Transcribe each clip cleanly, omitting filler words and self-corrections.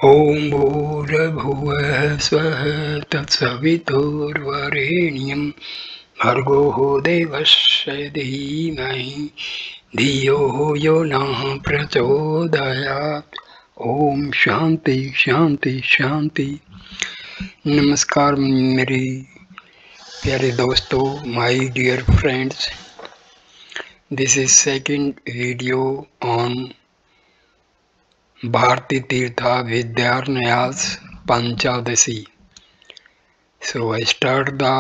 ॐ भूर्भुवः स्वः तत्सवितुर्वरेण्यं भर्गो देवस्य धीमहि धियो यो नः प्रचोदयात्। ओम शांति शांति शांति। नमस्कार मेरे प्यारे दोस्तों, my dear friends. This is second video on Bharti Tirtha Vidyarnaya's Panchadasi. So I start the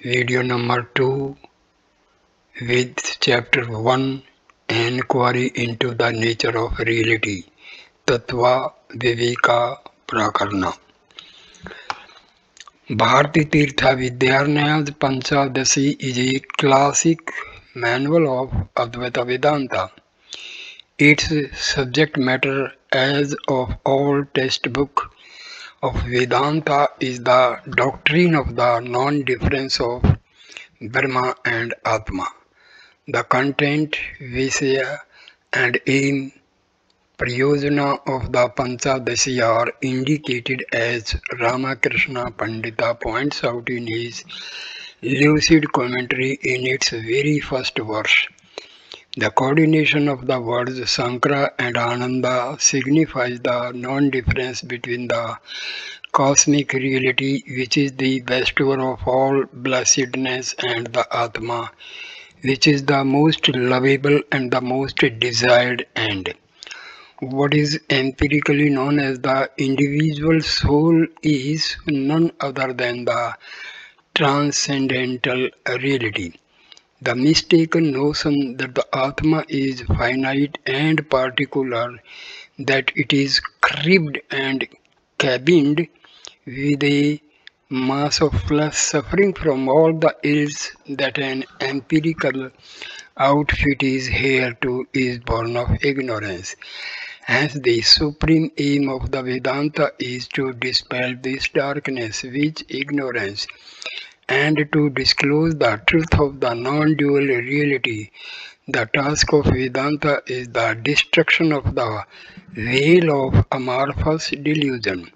video number 2 with chapter 1, Inquiry into the Nature of Reality, Tattva Viveka Prakarna. Bharti Tirtha Vidyarnaya's Panchadasi is a classic manual of Advaita Vedanta. Its subject matter, as of all textbook of Vedanta, is the doctrine of the non-difference of Brahma and Atma. The content, Visaya and aim, Prayojana of the Panchadasi are indicated as Ramakrishna Pandita points out in his lucid commentary in its very first verse. The coordination of the words Sankara and Ananda signifies the non-difference between the cosmic reality, which is the bestower of all blessedness, and the Atma, which is the most lovable and the most desired end. What is empirically known as the individual soul is none other than the transcendental reality. The mistaken notion that the Atma is finite and particular, that it is cribbed and cabined with a mass of flesh, suffering from all the ills that an empirical outfit is here to, is born of ignorance. Hence, the supreme aim of the Vedanta is to dispel this darkness, which ignorance, and to disclose the truth of the non-dual reality. The task of Vedanta is the destruction of the veil of amorphous delusion.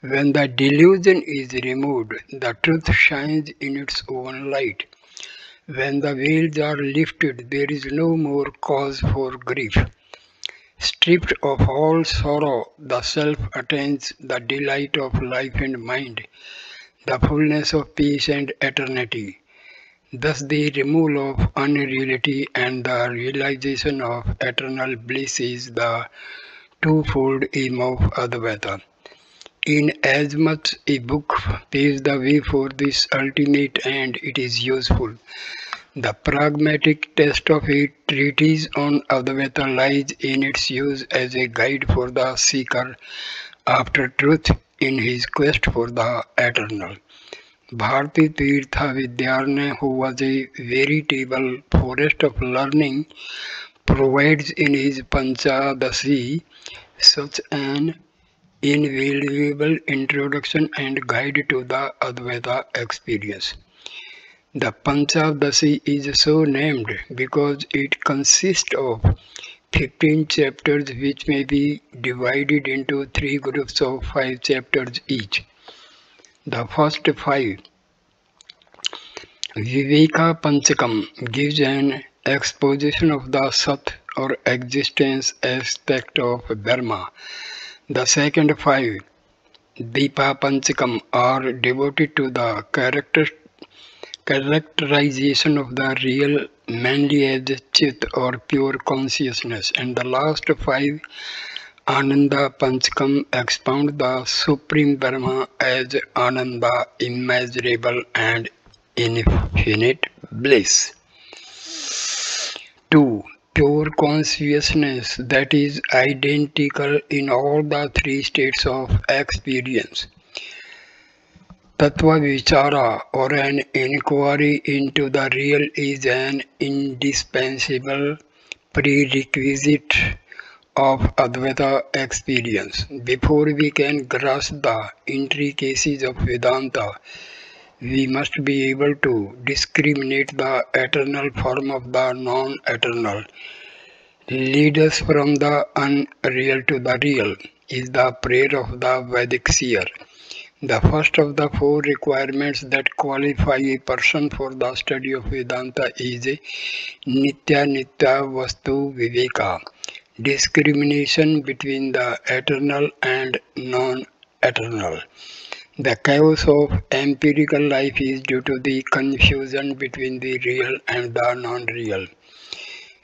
When the delusion is removed, the truth shines in its own light. When the veils are lifted, there is no more cause for grief. Stripped of all sorrow, the self attains the delight of life and mind, the fullness of peace and eternity. Thus the removal of unreality and the realization of eternal bliss is the twofold aim of Advaita. Inasmuch a book paves the way for this ultimate end, it is useful. The pragmatic test of a treatise on Advaita lies in its use as a guide for the seeker after truth in his quest for the eternal. Bharti Tirtha Vidyarnaya, who was a veritable forest of learning, provides in his Panchadasi such an invaluable introduction and guide to the Advaita experience. The Panchadasi is so named because it consists of 15 chapters, which may be divided into 3 groups of 5 chapters each. The first 5, Viveka Panchakam, gives an exposition of the Sat or existence aspect of Brahma. The second 5, Deepa Panchakam, are devoted to the characterization of the real manly as Chit or pure consciousness, and the last 5, Ananda Panchakam, expound the Supreme Brahma as Ananda, immeasurable and infinite bliss. 2. Pure consciousness, that is identical in all the 3 states of experience. Tattva Vichara, or an inquiry into the real, is an indispensable prerequisite of Advaita experience. Before we can grasp the intricacies of Vedanta, we must be able to discriminate the eternal form of the non-eternal, Lead us from the unreal to the real is the prayer of the Vedic seer. The first of the four requirements that qualify a person for the study of Vedanta is Nitya Nitya Vastu Viveka, discrimination between the eternal and non-eternal. The chaos of empirical life is due to the confusion between the real and the non-real.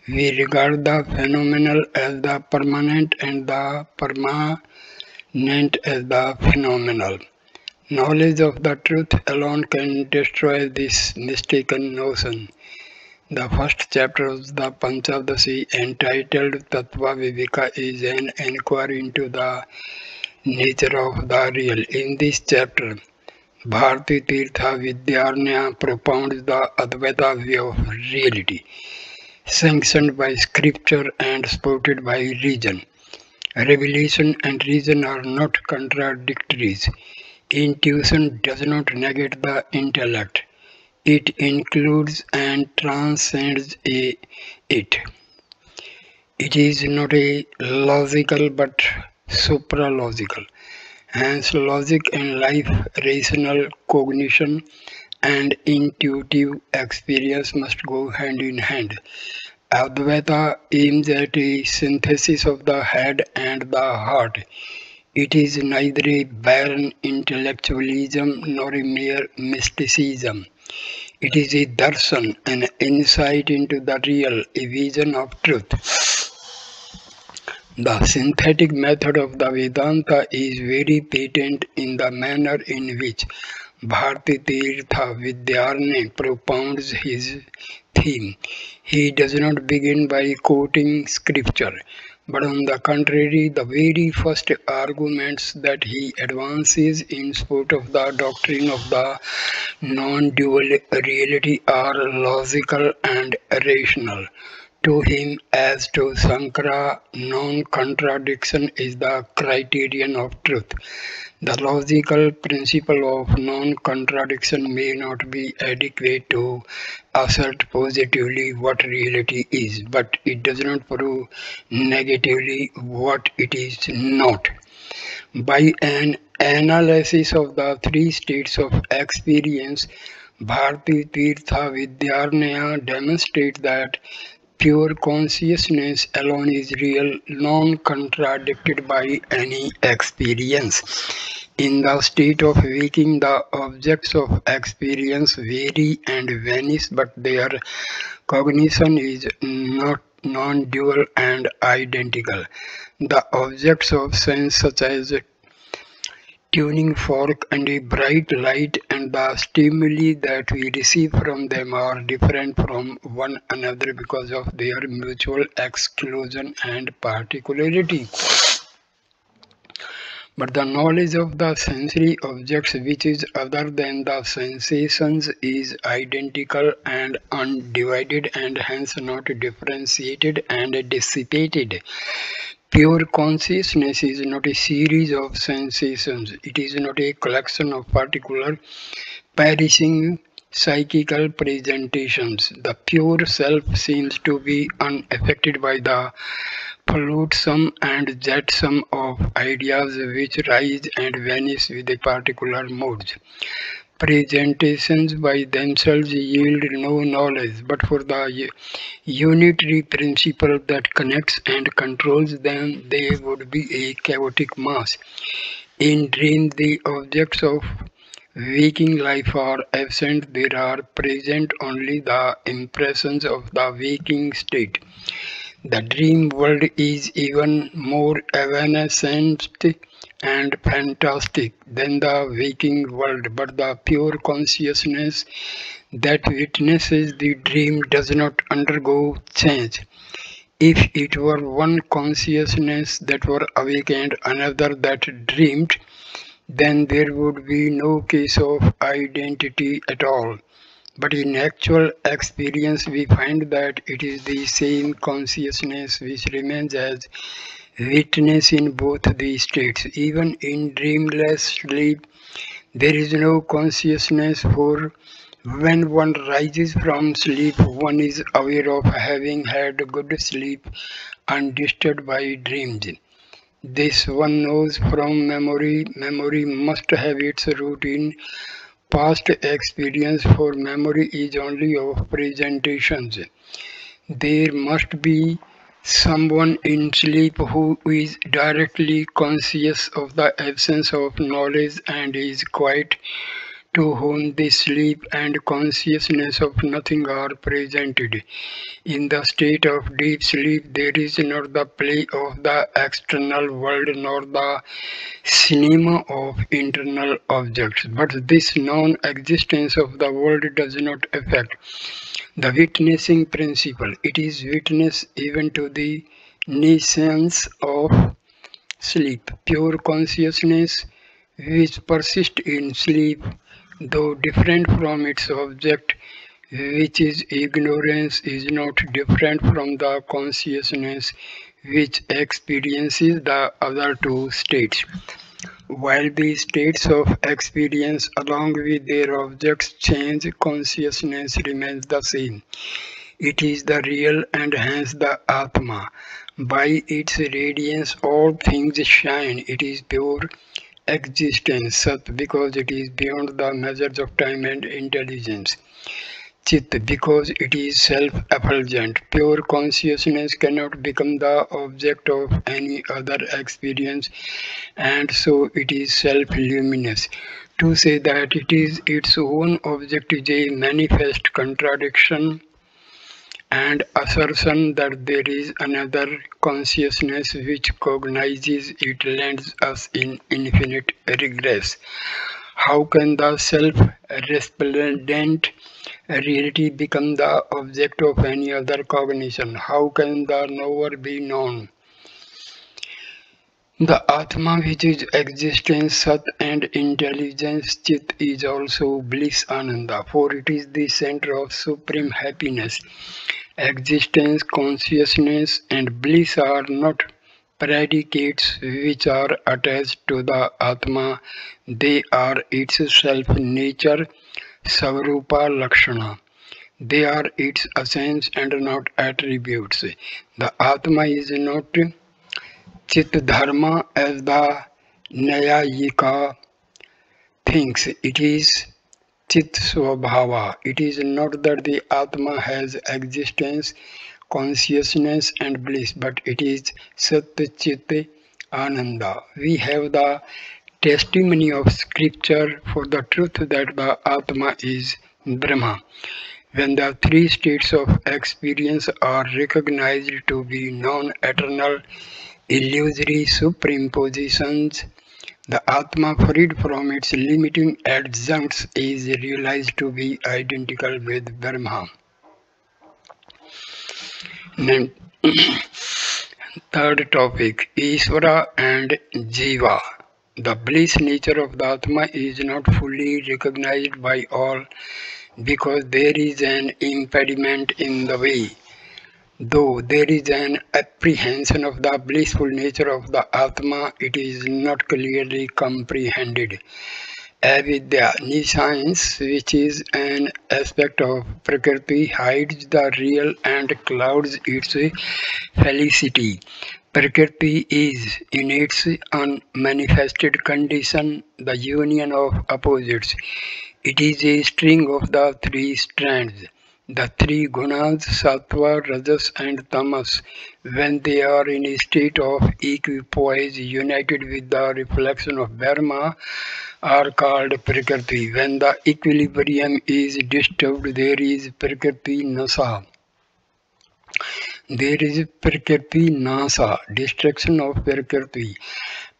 We regard the phenomenal as the permanent and the permanent as the phenomenal. Knowledge of the truth alone can destroy this mistaken notion. The first chapter of the Panchadasi, entitled Tattva Viveka, is an inquiry into the nature of the real. In this chapter, Bharti Tirtha Vidyarnaya propounds the Advaita view of reality, sanctioned by scripture and supported by reason. Revelation and reason are not contradictories. Intuition does not negate the intellect. It includes and transcends it. It is not a logical but supralogical. Hence, logic and life, rational cognition, and intuitive experience must go hand in hand. Advaita aims at a synthesis of the head and the heart. It is neither a barren intellectualism nor a mere mysticism. It is a darshan, an insight into the real, a vision of truth. The synthetic method of the Vedanta is very patent in the manner in which Bharti Tirtha Vidyarnaya propounds his theme. He does not begin by quoting scripture, but on the contrary, the very first arguments that he advances in support of the doctrine of the non-dual reality are logical and rational. To him, as to Sankara, non-contradiction is the criterion of truth. The logical principle of non-contradiction may not be adequate to assert positively what reality is, but it does not prove negatively what it is not. By an analysis of the three states of experience, Bharti Tirtha Vidyarnaya demonstrates that pure consciousness alone is real, non-contradicted by any experience. In the state of waking, the objects of experience vary and vanish, but their cognition is not non-dual and identical. The objects of sense, such as tuning fork and a bright light, and the stimuli that we receive from them are different from one another because of their mutual exclusion and particularity. But the knowledge of the sensory objects which is other than the sensations is identical and undivided, and hence not differentiated and dissipated. Pure consciousness is not a series of sensations. It is not a collection of particular perishing psychical presentations. The pure self seems to be unaffected by the flotsam and jetsam of ideas which rise and vanish with a particular mood. Presentations by themselves yield no knowledge, but for the unitary principle that connects and controls them, they would be a chaotic mass. In dreams, the objects of waking life are absent. There are present only the impressions of the waking state. The dream world is even more evanescent and fantastic than the waking world, but the pure consciousness that witnesses the dream does not undergo change. If it were one consciousness that were awake and another that dreamed, then there would be no case of identity at all. But in actual experience, we find that it is the same consciousness which remains as witness in both the states. Even in dreamless sleep, there is no consciousness, for When one rises from sleep, one is aware of having had good sleep undisturbed by dreams. This one knows from memory. Memory must have its root in past experience, for memory is only of presentations. There must be someone in sleep who is directly conscious of the absence of knowledge and is quiet, to whom the sleep and consciousness of nothing are presented. In the state of deep sleep, there is not the play of the external world nor the cinema of internal objects, but this non-existence of the world does not affect the witnessing principle. It is witness even to the nescience of sleep. Pure consciousness which persists in sleep, though different from its object, which is ignorance, is not different from the consciousness which experiences the other two states. While the states of experience along with their objects change, consciousness remains the same. It is the real and hence the Atma. By its radiance all things shine. It is pure existence, Sat, because it is beyond the measures of time and intelligence. Chit, because it is self-effulgent. Pure consciousness cannot become the object of any other experience, and so it is self-luminous. To say that it is its own object is a manifest contradiction and assertion that there is another consciousness which cognizes it lands us in infinite regress. How can the self-resplendent reality become the object of any other cognition? How can the knower be known? The Atma, which is existence, Sat, and intelligence, Chit, is also bliss Ananda, for it is the center of supreme happiness. Existence, consciousness, and bliss are not predicates which are attached to the Atma. They are its self-nature, Svarupa Lakshana. They are its essence and not attributes. The Atma is not Chit Dharma as the Nyayika thinks. It is Chit Swabhava. It is not that the Atma has existence, consciousness and bliss, but it is Sat Chit Ananda. We have the testimony of scripture for the truth that the Atma is Brahma. When the three states of experience are recognized to be non-eternal, illusory superimpositions, the Atma, freed from its limiting adjuncts, is realized to be identical with Brahma. And third topic, Ishvara and Jiva. The bliss nature of the Atma is not fully recognized by all because there is an impediment in the way. Though there is an apprehension of the blissful nature of the Atma, it is not clearly comprehended. Avidya, nescience, which is an aspect of Prakriti, hides the real and clouds its felicity. Prakriti is, in its unmanifested condition, the union of opposites. It is a string of the three strands. The three gunas, sattva, rajas and tamas, when they are in a state of equipoise united with the reflection of Brahma, are called Prakriti. When the equilibrium is disturbed, there is Prakriti Nasa. There is Prakriti Nasa, destruction of Prakriti,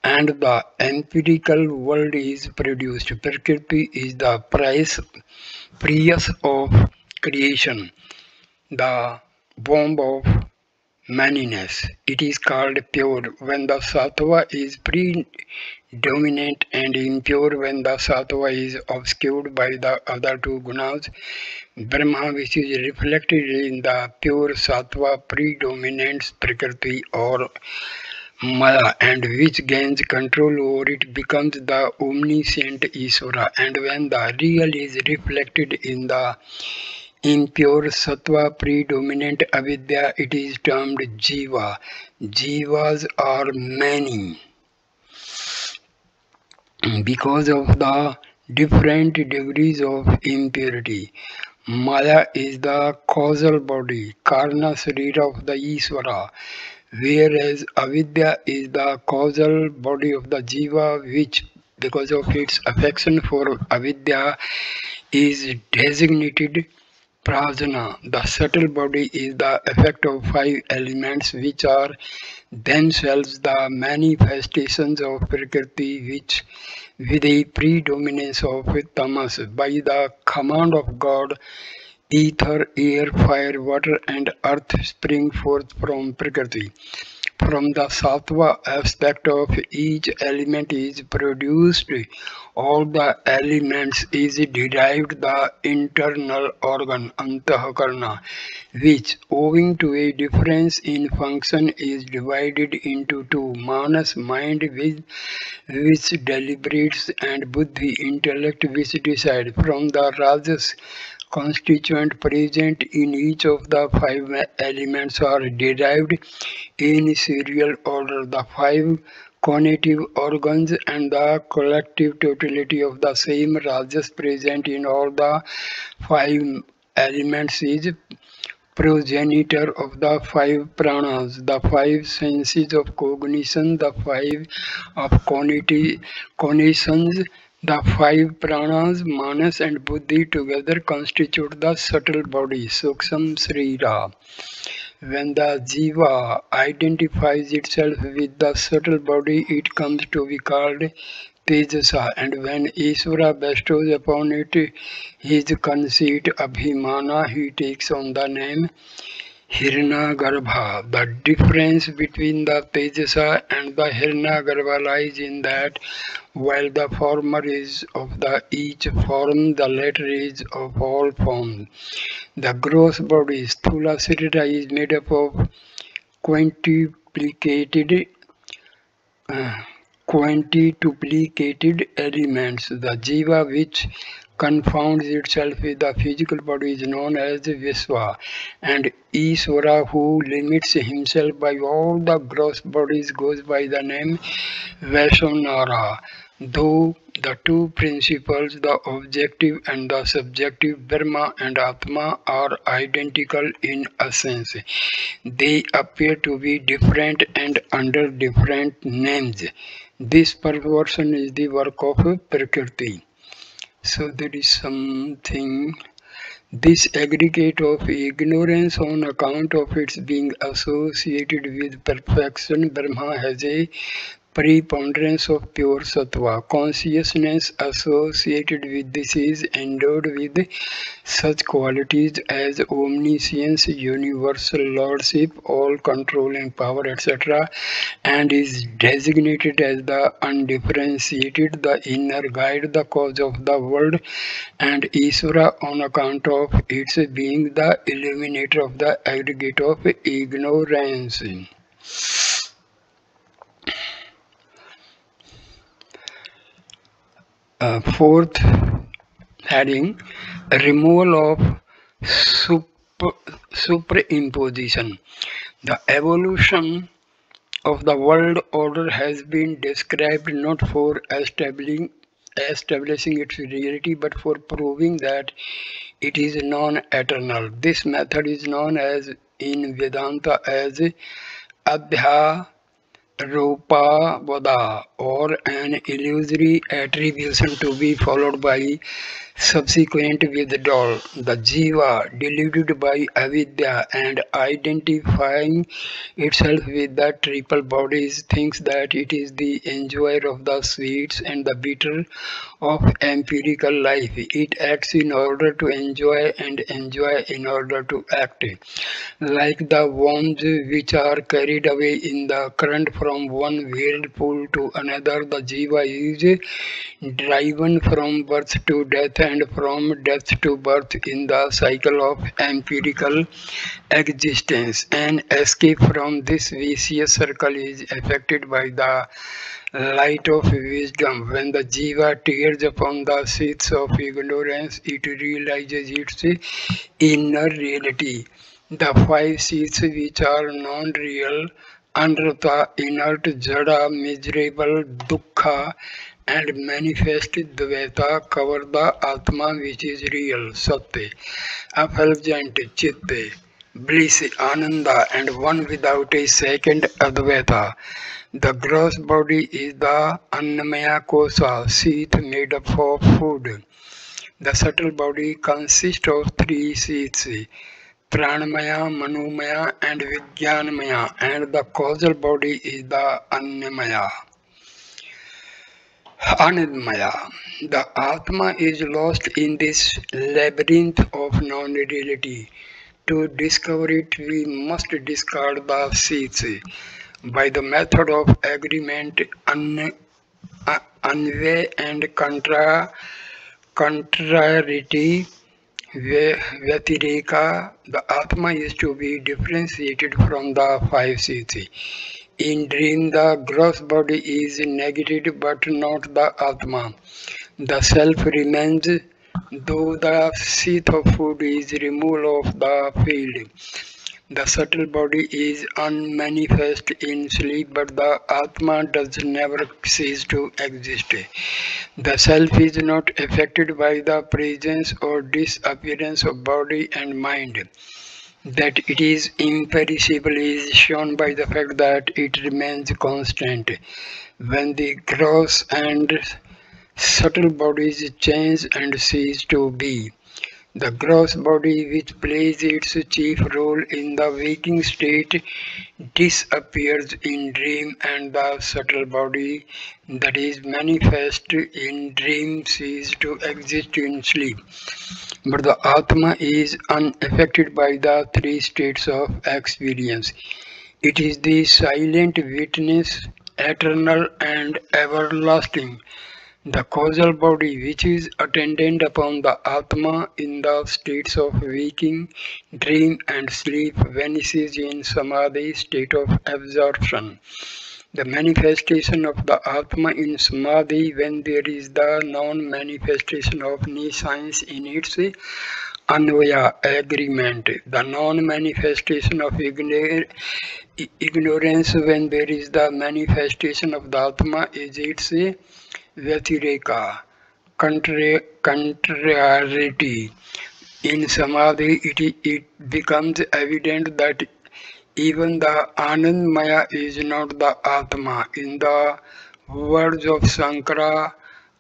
and the empirical world is produced. Prakriti is the price of creation, the bomb of maniness. It is called pure when the sattva is predominant and impure when the sattva is obscured by the other two gunas. Brahma, which is reflected in the pure sattva, predominates Prakriti or Maya, and which gains control over it becomes the omniscient Isvara. And when the real is reflected in the impure sattva predominant avidya, it is termed jiva. Jivas are many because of the different degrees of impurity. Maya is the causal body, karna sarira of the Isvara, whereas avidya is the causal body of the jiva, which because of its affection for avidya is designated prajna. The subtle body is the effect of five elements, which are themselves the manifestations of Prakriti, which with a predominance of tamas. By the command of God, ether, air, fire, water, and earth spring forth from Prakriti. From the sattva aspect of each element is produced, all the elements is derived the internal organ, antahakarna, which, owing to a difference in function, is divided into two, manas, mind, which deliberates, and buddhi, intellect, which decides. From the rajas constituent present in each of the five elements are derived in serial order. The five cognitive organs and the collective totality of the same rajas present in all the five elements is progenitor of the five pranas, the five senses of cognition, the five of cognitions, the five pranas, manas and buddhi together constitute the subtle body, suksham srira. When the jiva identifies itself with the subtle body, it comes to be called Tejasa, and when Isvara bestows upon it his conceit Abhimana, he takes on the name Hiranyagarbha. The difference between the Tejasa and the Hiranyagarbha lies in that while the former is of the each form, the latter is of all forms. The gross body, Sthula Sarira, is made up of quintuplicated elements. The jiva which confounds itself with the physical body is known as Visva, and Isvara, who limits himself by all the gross bodies, goes by the name Vaishnara. Though the two principles, the objective and the subjective, Brahma and Atma, are identical in essence, they appear to be different and under different names. This perversion is the work of Prakriti. So there is something, this aggregate of ignorance on account of its being associated with perfection, Brahma has a preponderance of pure sattva. Consciousness associated with this is endowed with such qualities as omniscience, universal lordship, all controlling power, etc., and is designated as the undifferentiated, the inner guide, the cause of the world, and Isvara on account of its being the illuminator of the aggregate of ignorance. Fourth heading, removal of superimposition. The evolution of the world order has been described not for establishing its reality but for proving that it is non-eternal. This method is known as in Vedanta as Advaita Vedanta, or an illusory attribution to be followed by subsequent withdrawal. The jiva, deluded by avidya and identifying itself with the triple bodies, thinks that it is the enjoyer of the sweets and the bitter of empirical life. It acts in order to enjoy and enjoy in order to act. Like the worms which are carried away in the current from one whirlpool to another, the jiva is driven from birth to death and from death to birth in the cycle of empirical existence. An escape from this vicious circle is effected by the light of wisdom. When the jiva tears upon the sheaths of ignorance, it realizes its inner reality. The five sheaths which are non-real, anartha, inert, jada, miserable, dukkha, and manifest Dvaita cover the Atma which is real, Satya, effulgent, Chitta, bliss, Ananda, and one without a second Advaita. The gross body is the Annamaya Kosa, sheath made up of food. The subtle body consists of three sheaths, Pranamaya, Manomaya, and Vijnanamaya, and the causal body is the Annamaya. Anandmaya. The Atma is lost in this labyrinth of non-reality. To discover it, we must discard the sheaths. By the method of agreement, anvay and contrariety, Vyatireka, the Atma is to be differentiated from the five sheaths. In dream, the gross body is negated but not the Atma. The self remains, though the sheath of food is removed of the field. The subtle body is unmanifest in sleep, but the Atma does never cease to exist. The self is not affected by the presence or disappearance of body and mind. That it is imperishable is shown by the fact that it remains constant. When the gross and subtle bodies change and cease to be, the gross body, which plays its chief role in the waking state, disappears in dream, and the subtle body that is manifest in dream ceases to exist in sleep. But the Atma is unaffected by the three states of experience. It is the silent witness, eternal and everlasting. The causal body, which is attendant upon the Atma in the states of waking, dream and sleep, vanishes in Samadhi, state of absorption. The manifestation of the Atma in Samadhi, when there is the non-manifestation of nescience in its Anvaya agreement, the non-manifestation of ignorance, when there is the manifestation of the Atma, is its Vyatireka, contrariety. In Samadhi, it becomes evident that even the Anandmaya is not the Atma. In the words of Sankara,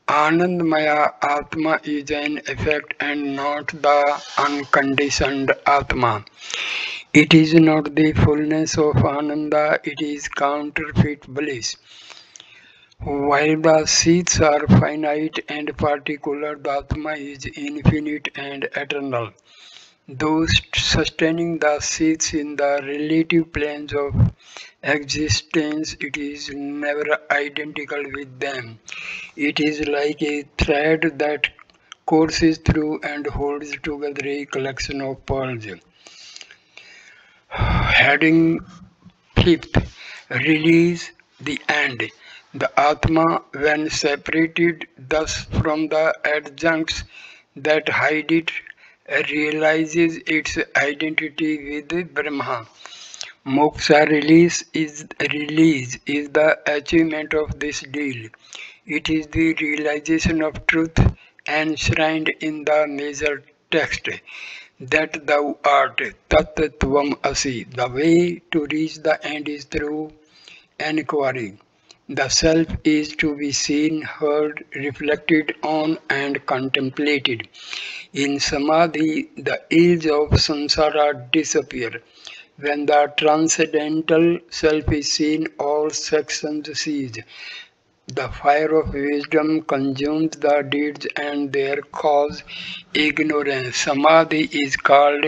Anandmaya Atma is an effect and not the unconditioned Atma. It is not the fullness of Ananda, it is counterfeit bliss. While the sheaths are finite and particular, the Atma is infinite and eternal. Those sustaining the sheaths in the relative planes of existence, it is never identical with them. It is like a thread that courses through and holds together a collection of pearls. Heading 5th, release the end. The Atma, when separated thus from the adjuncts that hide it, realizes its identity with Brahma. Moksha release is the achievement of this deal. It is the realization of truth enshrined in the major text, that thou art Tat Tvam Asi. The way to reach the end is through inquiry. The self is to be seen, heard, reflected on, and contemplated. In Samadhi, the ills of samsara disappear. When the transcendental self is seen, all sections cease. The fire of wisdom consumes the deeds and their cause, ignorance. Samadhi is called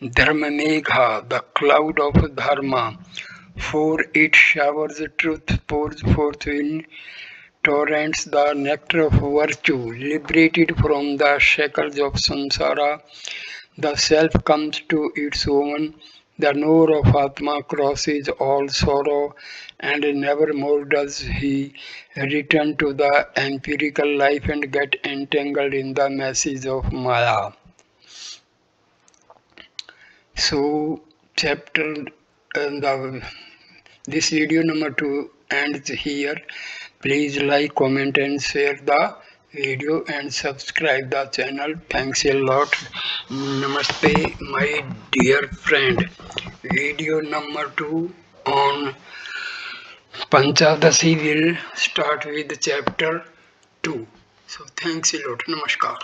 Dharmamegha, the cloud of Dharma, for it showers truth, pours forth in torrents the nectar of virtue, liberated from the shackles of samsara. The self comes to its own, the knower of Atma crosses all sorrow, and never more does he return to the empirical life and get entangled in the messes of Maya. So, this video number 2 ends here. Please like, comment and share the video and subscribe the channel. Thanks a lot. Namaste, my dear friend. Video number 2 on Panchadasi will start with chapter 2. So thanks a lot. Namaskar.